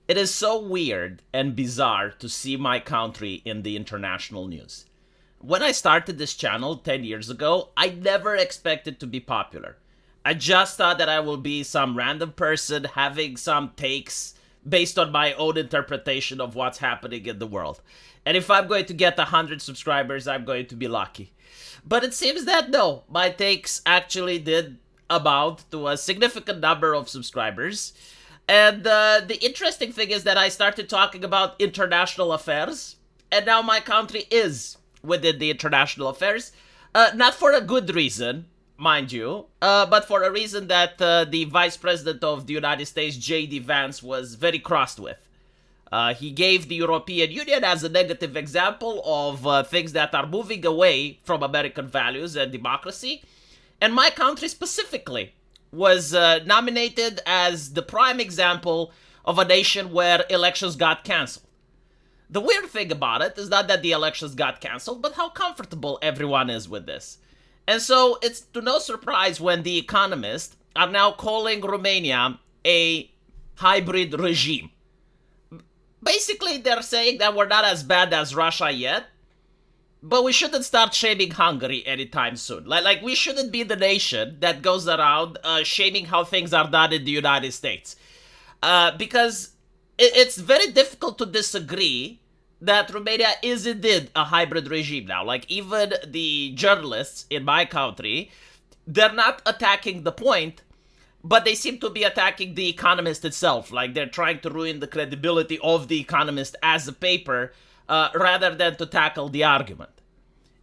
It is so weird and bizarre to see my country in the international news. When I started this channel 10 years ago, I never expected to be popular. I just thought that I will be some random person having some takes based on my own interpretation of what's happening in the world. And if I'm going to get 100 subscribers, I'm going to be lucky. But it seems that no, my takes actually did amount to a significant number of subscribers. And the interesting thing is that I started talking about international affairs, and now my country is within the international affairs. Not for a good reason, mind you, but for a reason that the Vice President of the United States, J.D. Vance, was very crossed with. He gave the European Union as a negative example of things that are moving away from American values and democracy. And my country specifically was nominated as the prime example of a nation where elections got cancelled. The weird thing about it is not that the elections got cancelled, but how comfortable everyone is with this. And so it's to no surprise when the economists are now calling Romania a hybrid regime. Basically, they're saying that we're not as bad as Russia yet, but we shouldn't start shaming Hungary anytime soon. Like we shouldn't be the nation that goes around shaming how things are done in the United States. Because it's very difficult to disagree that Romania is indeed a hybrid regime now. Like, even the journalists in my country, they're not attacking the point, but they seem to be attacking the Economist itself. Like, they're trying to ruin the credibility of the Economist as a paper rather than to tackle the argument.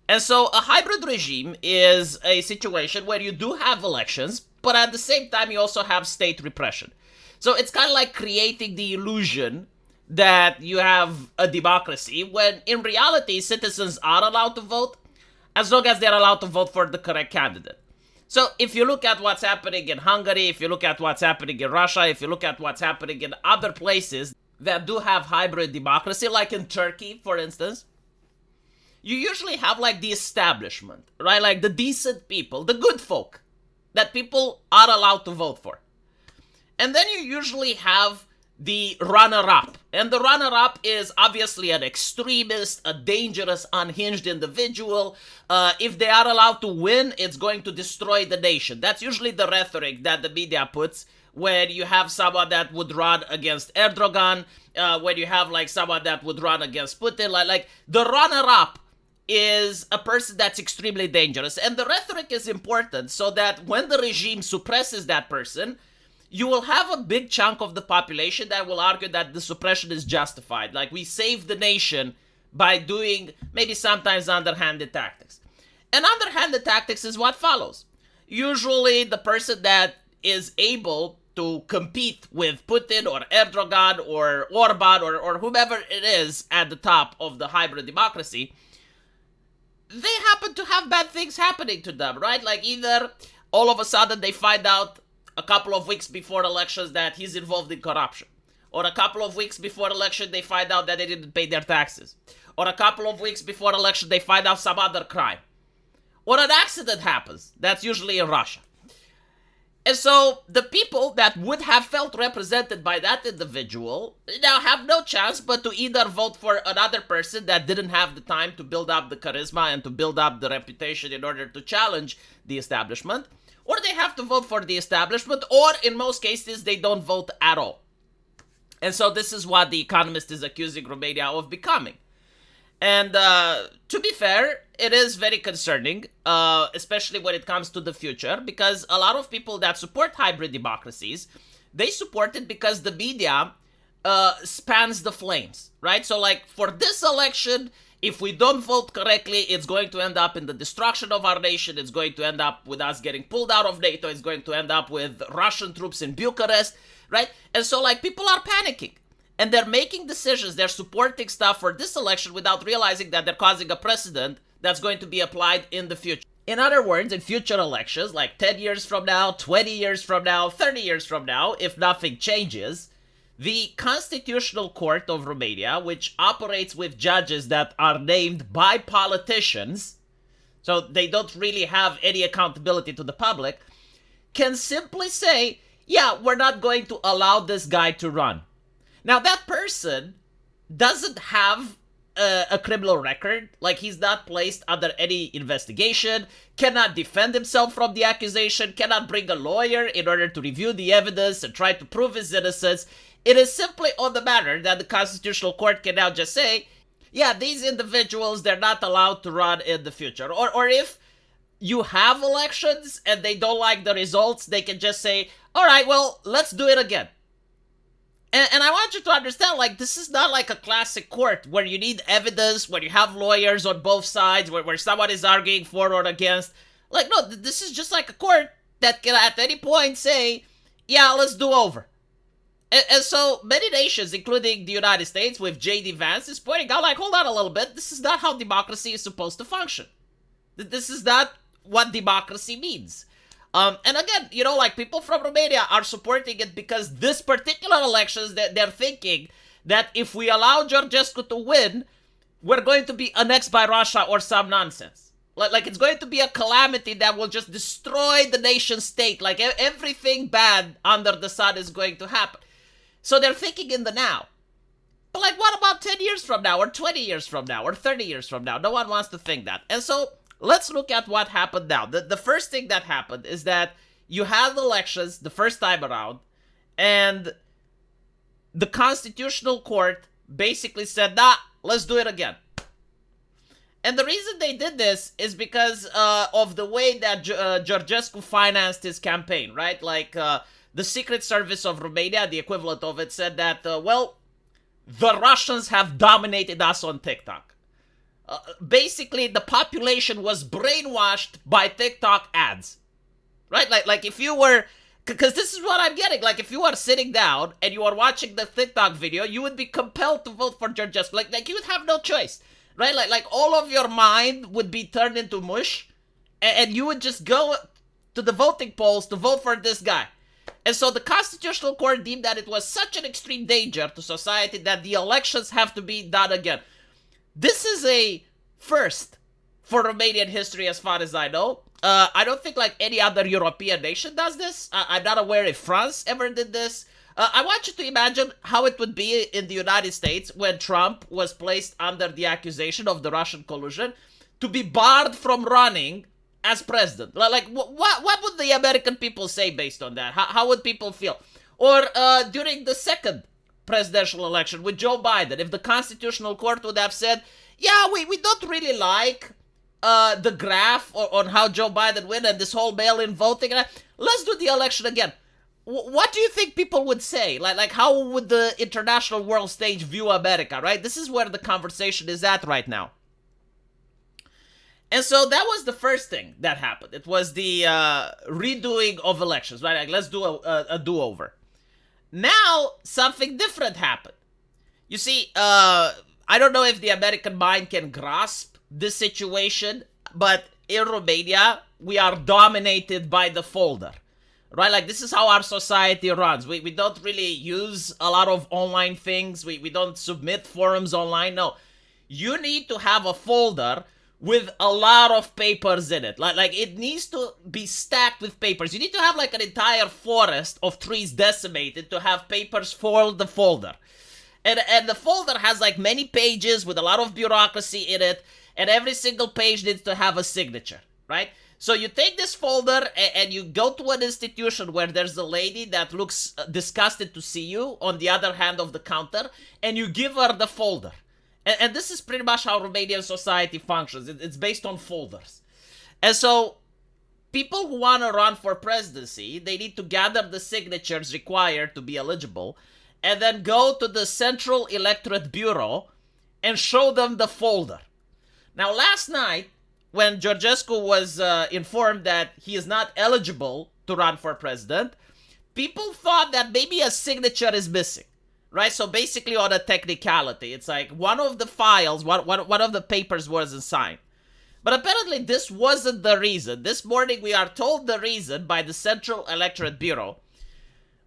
And so a hybrid regime is a situation where you do have elections, but at the same time you also have state repression. So it's kind of like creating the illusion that you have a democracy when in reality citizens are allowed to vote as long as they're allowed to vote for the correct candidate. So if you look at what's happening in Hungary, if you look at what's happening in Russia, if you look at what's happening in other places that do have hybrid democracy, like in Turkey, for instance, you usually have like the establishment, right? Like the decent people, the good folk that people are allowed to vote for. And then you usually have the runner-up. And the runner-up is obviously an extremist, a dangerous, unhinged individual. If they are allowed to win, it's going to destroy the nation. That's usually the rhetoric that the media puts when you have someone that would run against Erdogan, when you have like someone that would run against Putin. Like the runner-up is a person that's extremely dangerous. And the rhetoric is important so that when the regime suppresses that person, you will have a big chunk of the population that will argue that the suppression is justified. Like, we save the nation by doing maybe sometimes underhanded tactics. And underhanded tactics is what follows. Usually the person that is able to compete with Putin or Erdogan or Orban or whomever it is at the top of the hybrid democracy, they happen to have bad things happening to them, right? Like, either all of a sudden they find out a couple of weeks before elections that he's involved in corruption. Or a couple of weeks before election, they find out that they didn't pay their taxes. Or a couple of weeks before election, they find out some other crime. Or an accident happens. That's usually in Russia. And so the people that would have felt represented by that individual now have no chance but to either vote for another person that didn't have the time to build up the charisma and to build up the reputation in order to challenge the establishment, or they have to vote for the establishment, or in most cases, they don't vote at all. And so this is what The Economist is accusing Romania of becoming. And to be fair, it is very concerning, especially when it comes to the future, because a lot of people that support hybrid democracies, they support it because the media spans the flames, right? So like for this election, if we don't vote correctly, it's going to end up in the destruction of our nation. It's going to end up with us getting pulled out of NATO. It's going to end up with Russian troops in Bucharest, right? And so like people are panicking and they're making decisions. They're supporting stuff for this election without realizing that they're causing a precedent that's going to be applied in the future. In other words, in future elections, like 10 years from now, 20 years from now, 30 years from now, if nothing changes, the Constitutional Court of Romania, which operates with judges that are named by politicians, so they don't really have any accountability to the public, can simply say, yeah, we're not going to allow this guy to run. Now, that person doesn't have a criminal record. Like, he's not placed under any investigation, cannot defend himself from the accusation, cannot bring a lawyer in order to review the evidence and try to prove his innocence. It is simply on the matter that the Constitutional Court can now just say, yeah, these individuals, they're not allowed to run in the future. Or if you have elections and they don't like the results, they can just say, all right, well, let's do it again. And I want you to understand, like, this is not like a classic court where you need evidence, where you have lawyers on both sides, where someone is arguing for or against. Like, no, this is just like a court that can at any point say, yeah, let's do over. And so many nations, including the United States, with J.D. Vance, is pointing out, like, hold on a little bit, this is not how democracy is supposed to function. This is not what democracy means. And again, you know, like, people from Romania are supporting it because this particular elections, they're thinking that if we allow Georgescu to win, we're going to be annexed by Russia or some nonsense. Like it's going to be a calamity that will just destroy the nation state. Like, everything bad under the sun is going to happen. So they're thinking in the now. But, like, what about 10 years from now, or 20 years from now, or 30 years from now? No one wants to think that. And so let's look at what happened now. The first thing that happened is that you had elections the first time around, and the Constitutional Court basically said, nah, let's do it again. And the reason they did this is because of the way that Georgescu financed his campaign, right? Like, the Secret Service of Romania, the equivalent of it, said that, well, the Russians have dominated us on TikTok. Basically, the population was brainwashed by TikTok ads, right? Like if you were, because this is what I'm getting. Like, if you are sitting down and you are watching the TikTok video, you would be compelled to vote for Georgescu. Like you would have no choice, right? Like all of your mind would be turned into mush, and you would just go to the voting polls to vote for this guy. And so the Constitutional Court deemed that it was such an extreme danger to society that the elections have to be done again. This is a first for Romanian history as far as I know. I don't think like any other European nation does this. I'm not aware if France ever did this. I want you to imagine how it would be in the United States when Trump was placed under the accusation of the Russian collusion to be barred from running as president. Like, what would the American people say based on that? How would people feel? Or during the second presidential election with Joe Biden, if the Constitutional Court would have said, yeah, we don't really like the graph on how Joe Biden win and this whole mail-in voting, let's do the election again. What do you think people would say? Like how would the international world stage view America, right? This is where the conversation is at right now. And so that was the first thing that happened. It was the redoing of elections, right? Like, let's do a do-over. Now, something different happened. You see, I don't know if the American mind can grasp this situation, but in Romania, we are dominated by the folder, right? Like, this is how our society runs. We don't really use a lot of online things. We don't submit forums online. No, you need to have a folder with a lot of papers in it. Like it needs to be stacked with papers. You need to have like an entire forest of trees decimated to have papers for the folder. And the folder has like many pages with a lot of bureaucracy in it, and every single page needs to have a signature, right? So you take this folder and you go to an institution where there's a lady that looks disgusted to see you on the other hand of the counter, and you give her the folder. And this is pretty much how Romanian society functions. It's based on folders. And so people who want to run for presidency, they need to gather the signatures required to be eligible and then go to the Central Electorate Bureau and show them the folder. Now, last night, when Georgescu was informed that he is not eligible to run for president, people thought that maybe a signature is missing. Right, so basically on a technicality, it's like one of the files, one of the papers wasn't signed. But apparently this wasn't the reason. This morning we are told the reason by the Central Electorate Bureau,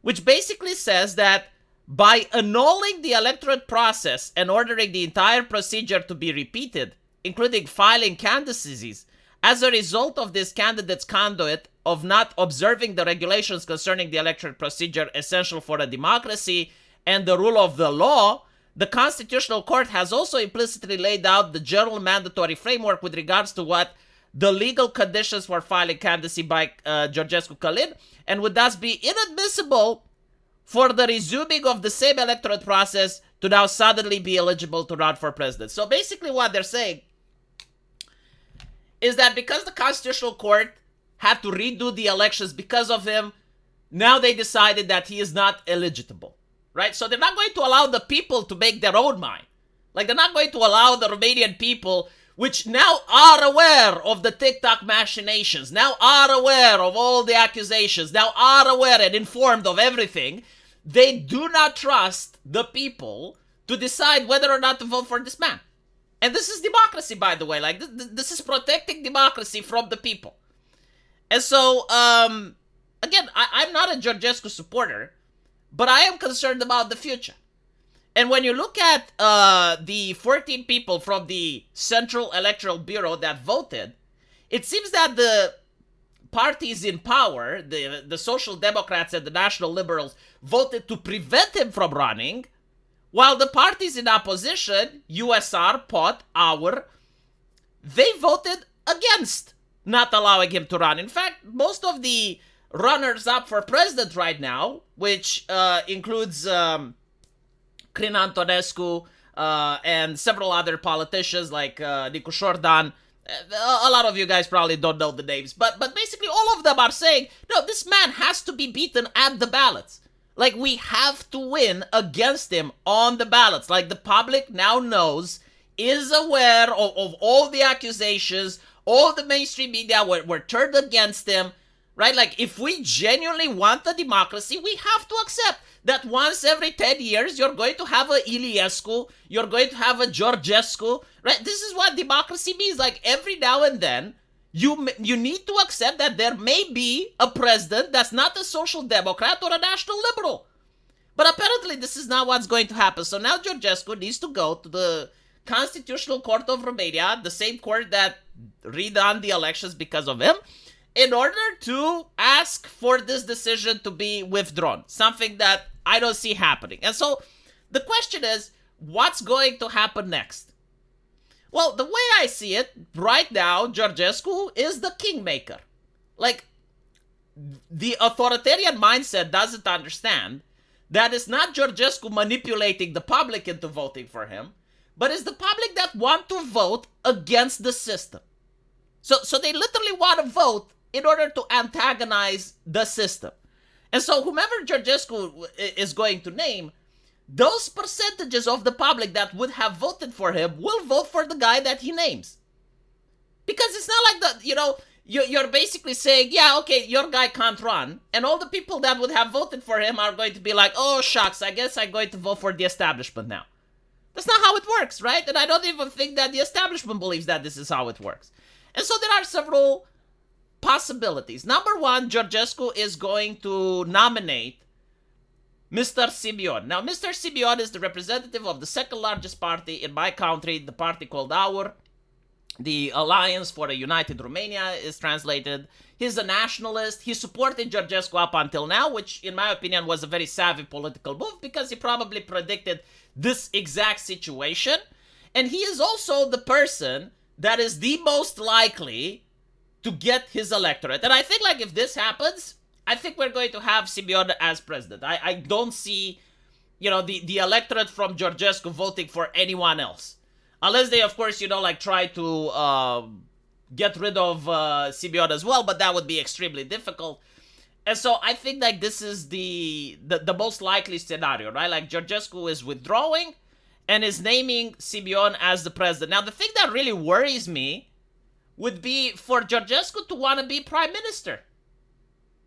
which basically says that by annulling the electorate process and ordering the entire procedure to be repeated, including filing candidacies, as a result of this candidate's conduit of not observing the regulations concerning the electorate procedure essential for a democracy, and the rule of the law, the Constitutional Court has also implicitly laid out the general mandatory framework with regards to what the legal conditions for filing candidacy by Georgescu Călin, and would thus be inadmissible for the resuming of the same electorate process to now suddenly be eligible to run for president. So basically what they're saying is that because the Constitutional Court had to redo the elections because of him, now they decided that he is not eligible, right? So they're not going to allow the people to make their own mind. Like, they're not going to allow the Romanian people, which now are aware of the TikTok machinations, now are aware of all the accusations, now are aware and informed of everything. They do not trust the people to decide whether or not to vote for this man. And this is democracy, by the way. Like, this is protecting democracy from the people. And so, again, I'm not a Georgescu supporter, but I am concerned about the future. And when you look at the 14 people from the Central Electoral Bureau that voted, it seems that the parties in power, the Social Democrats and the National Liberals, voted to prevent him from running, while the parties in opposition, USR, POT, our, they voted against not allowing him to run. In fact, most of the runners up for president right now, which includes Crin Antonescu and several other politicians like Nicu Șordan. A lot of you guys probably don't know the names, but basically all of them are saying, no, this man has to be beaten at the ballots. Like, we have to win against him on the ballots. Like, the public now knows, is aware of all the accusations, all the mainstream media were turned against him, right? Like, if we genuinely want a democracy, we have to accept that once every 10 years, you're going to have a Iliescu, you're going to have a Georgescu, right? This is what democracy means. Like, every now and then, you need to accept that there may be a president that's not a social democrat or a national liberal. But apparently, this is not what's going to happen. So now Georgescu needs to go to the Constitutional Court of Romania, the same court that redone the elections because of him, in order to ask for this decision to be withdrawn. Something that I don't see happening. And so the question is, what's going to happen next? Well, the way I see it, right now, Georgescu is the kingmaker. Like, the authoritarian mindset doesn't understand that it's not Georgescu manipulating the public into voting for him, but it's the public that want to vote against the system. So they literally want to vote in order to antagonize the system. And so whomever Georgescu is going to name, those percentages of the public that would have voted for him will vote for the guy that he names. Because it's not like you're basically saying, yeah, okay, your guy can't run, and all the people that would have voted for him are going to be like, oh, shucks, I guess I'm going to vote for the establishment now. That's not how it works, right? And I don't even think that the establishment believes that this is how it works. And so there are several possibilities. Number one, Georgescu is going to nominate Mr. Simion. Now, Mr. Simion is the representative of the second largest party in my country, the party called our. The Alliance for a United Romania is translated. He's a nationalist. He supported Georgescu up until now, which, in my opinion, was a very savvy political move because he probably predicted this exact situation. And he is also the person that is the most likely to get his electorate. And I think, like, if this happens, I think we're going to have Simion as president. I don't see, the electorate from Georgescu voting for anyone else. Unless they, of course, try to get rid of Simion as well, but that would be extremely difficult. And so I think, like, this is the most likely scenario, right? Like, Georgescu is withdrawing and is naming Simion as the president. Now, the thing that really worries me would be for Georgescu to want to be prime minister.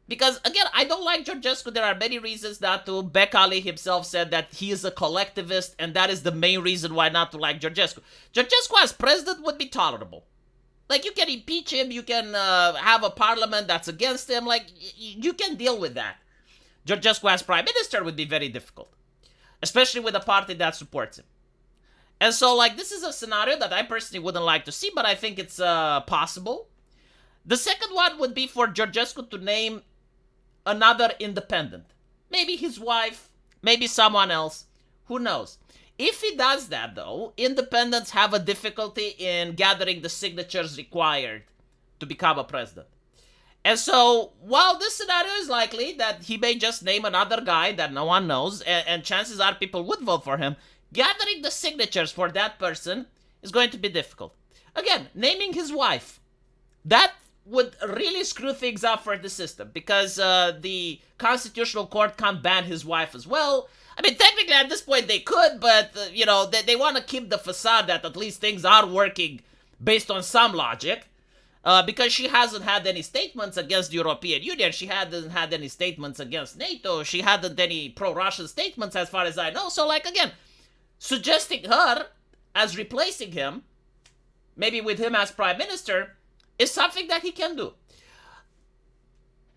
Because, again, I don't like Georgescu. There are many reasons not to. Becali himself said that he is a collectivist, and that is the main reason why not to like Georgescu. Georgescu as president would be tolerable. Like, you can impeach him, you can have a parliament that's against him, like, you can deal with that. Georgescu as prime minister would be very difficult. Especially with a party that supports him. And so, like, this is a scenario that I personally wouldn't like to see, but I think it's possible. The second one would be for Georgescu to name another independent. Maybe his wife, maybe someone else. Who knows? If he does that, though, independents have a difficulty in gathering the signatures required to become a president. And so, while this scenario is likely that he may just name another guy that no one knows, and chances are people would vote for him, gathering the signatures for that person is going to be difficult. Again, naming his wife. That would really screw things up for the system, because the Constitutional Court can't ban his wife as well. I mean, technically at this point they could, but, they want to keep the facade that at least things are working based on some logic. Because she hasn't had any statements against the European Union. She hasn't had any statements against NATO. She hadn't any pro-Russian statements as far as I know. So, again, suggesting her as replacing him, maybe with him as prime minister, is something that he can do.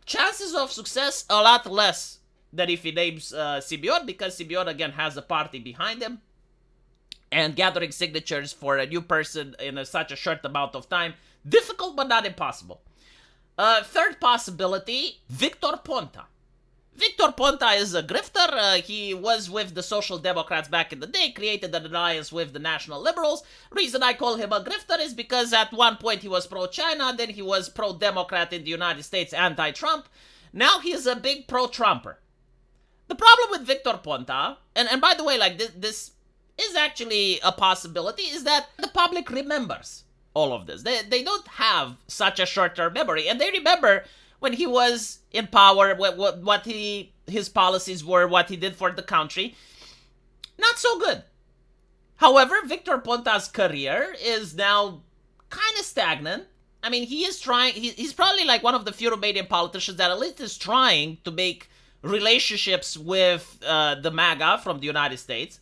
Chances of success a lot less than if he names Simeon, because Simeon, again, has a party behind him. And gathering signatures for a new person in such a short amount of time, difficult but not impossible. Third possibility, Victor Ponta. Victor Ponta is a grifter. He was with the Social Democrats back in the day, created an alliance with the National Liberals. Reason I call him a grifter is because at one point he was pro-China, then he was pro-Democrat in the United States, anti-Trump. Now he is a big pro-Trumper. The problem with Victor Ponta, and by the way, this is actually a possibility, is that the public remembers all of this. They don't have such a short-term memory, and they remember when he was in power, what his policies were, what he did for the country. Not so good. However, Victor Ponta's career is now kind of stagnant. I mean, he is trying, he's probably one of the few Romanian politicians that at least is trying to make relationships with the MAGA from the United States.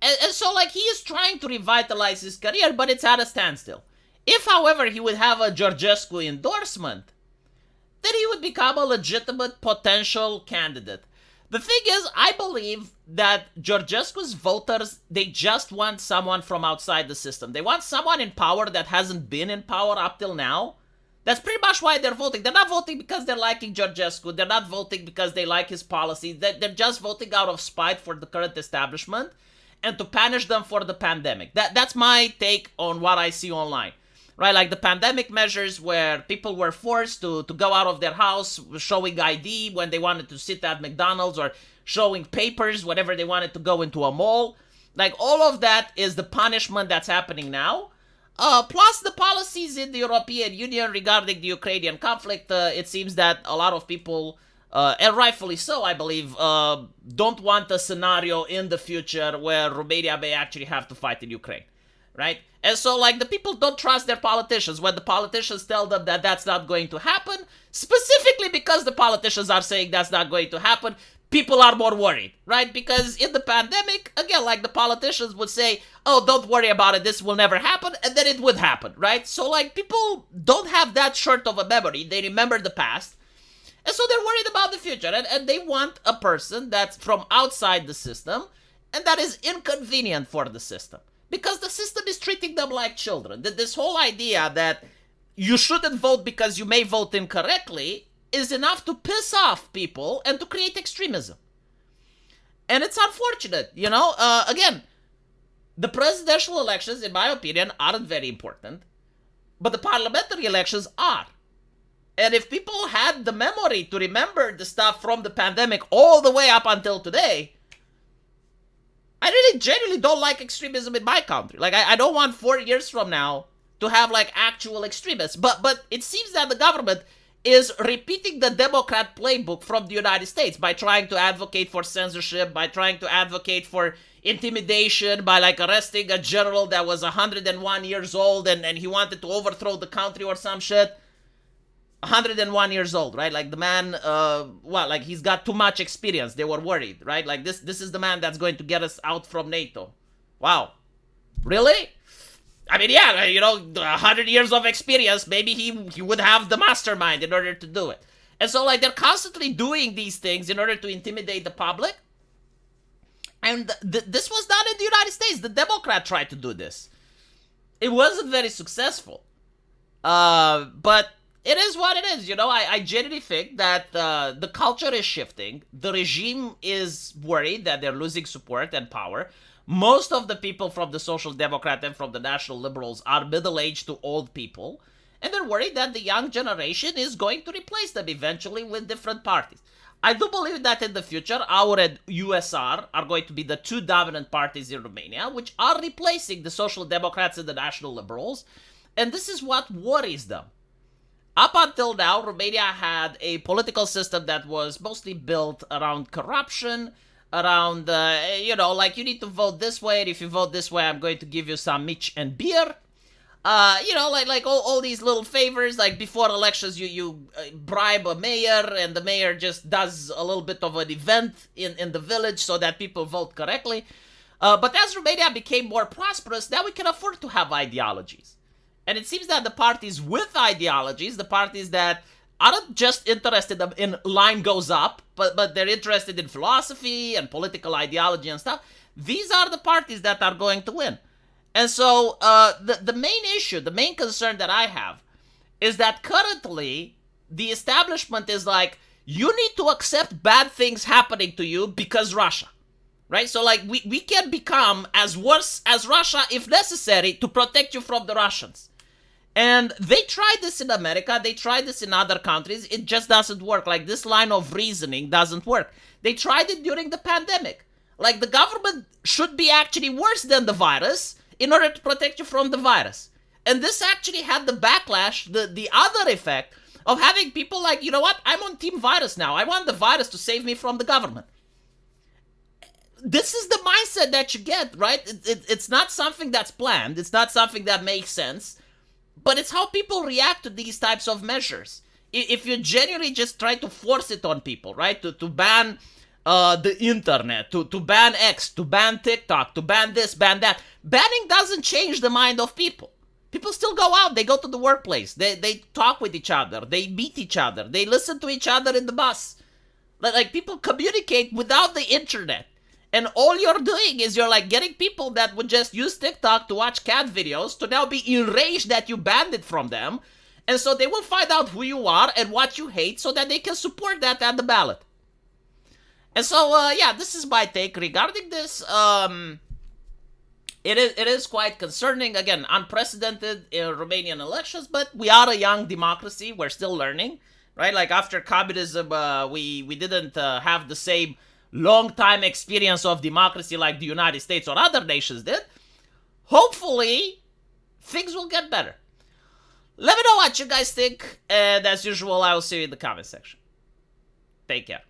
And so, he is trying to revitalize his career, but it's at a standstill. If, however, he would have a Georgescu endorsement, then he would become a legitimate potential candidate. The thing is, I believe that Georgescu's voters, they just want someone from outside the system. They want someone in power that hasn't been in power up till now. That's pretty much why they're voting. They're not voting because they're liking Georgescu. They're not voting because they like his policies. They're just voting out of spite for the current establishment and to punish them for the pandemic. That's my take on what I see online. Right, the pandemic measures where people were forced to go out of their house showing ID when they wanted to sit at McDonald's, or showing papers whenever they wanted to go into a mall. All of that is the punishment that's happening now. Plus the policies in the European Union regarding the Ukrainian conflict. It seems that a lot of people, and rightfully so, I believe, don't want a scenario in the future where Romania may actually have to fight in Ukraine. Right? And so, the people don't trust their politicians when the politicians tell them that that's not going to happen. Specifically because the politicians are saying that's not going to happen, people are more worried, right? Because in the pandemic, again, the politicians would say, oh, don't worry about it, this will never happen, and then it would happen, right? So, people don't have that short of a memory. They remember the past. And so they're worried about the future. And they want a person that's from outside the system and that is inconvenient for the system. Because the system is treating them like children. This whole idea that you shouldn't vote because you may vote incorrectly is enough to piss off people and to create extremism. And it's unfortunate, again, the presidential elections, in my opinion, aren't very important. But the parliamentary elections are. And if people had the memory to remember the stuff from the pandemic all the way up until today, I really genuinely don't like extremism in my country. I don't want 4 years from now to have, actual extremists. But it seems that the government is repeating the Democrat playbook from the United States by trying to advocate for censorship, by trying to advocate for intimidation, by, arresting a general that was 101 years old and he wanted to overthrow the country or some shit. 101 years old, right? The man, he's got too much experience. They were worried, right? This is the man that's going to get us out from NATO. Wow. Really? I mean, yeah, 100 years of experience, maybe he would have the mastermind in order to do it. And so, they're constantly doing these things in order to intimidate the public. And this was done in the United States. The Democrat tried to do this. It wasn't very successful. But it is what it is. I genuinely think that the culture is shifting. The regime is worried that they're losing support and power. Most of the people from the Social Democrat and from the National Liberals are middle-aged to old people. And they're worried that the young generation is going to replace them eventually with different parties. I do believe that in the future, our and USR are going to be the two dominant parties in Romania, which are replacing the Social Democrats and the National Liberals. And this is what worries them. Up until now, Romania had a political system that was mostly built around corruption, around, like you need to vote this way, and if you vote this way, I'm going to give you some mitch and beer. Like all these little favors, like before elections, you bribe a mayor, and the mayor just does a little bit of an event in the village so that people vote correctly. But as Romania became more prosperous, now we can afford to have ideologies. And it seems that the parties with ideologies, the parties that aren't just interested in line goes up, but they're interested in philosophy and political ideology and stuff, these are the parties that are going to win. And so the main issue, the main concern that I have is that currently the establishment is like, you need to accept bad things happening to you because Russia, right? So like we can become as worse as Russia if necessary to protect you from the Russians. And they tried this in America, they tried this in other countries, it just doesn't work. Like this line of reasoning doesn't work. They tried it during the pandemic. Like the government should be actually worse than the virus in order to protect you from the virus. And this actually had the backlash, the other effect of having people like, you know what, I'm on team virus now. I want the virus to save me from the government. This is the mindset that you get, right? It's not something that's planned. It's not something that makes sense. But it's how people react to these types of measures. If you genuinely just try to force it on people, right? To ban the internet, to ban X, to ban TikTok, to ban this, ban that. Banning doesn't change the mind of people. People still go out, they go to the workplace, they talk with each other, they meet each other, they listen to each other in the bus. Like people communicate without the internet. And all you're doing is you're like getting people that would just use TikTok to watch cat videos to now be enraged that you banned it from them. And so they will find out who you are and what you hate so that they can support that at the ballot. And so, this is my take regarding this. It is quite concerning. Again, unprecedented in Romanian elections, but we are a young democracy. We're still learning, right? Like after communism, we didn't have the same long-time experience of democracy like the United States or other nations did. Hopefully, things will get better. Let me know what you guys think, and as usual, I will see you in the comment section. Take care.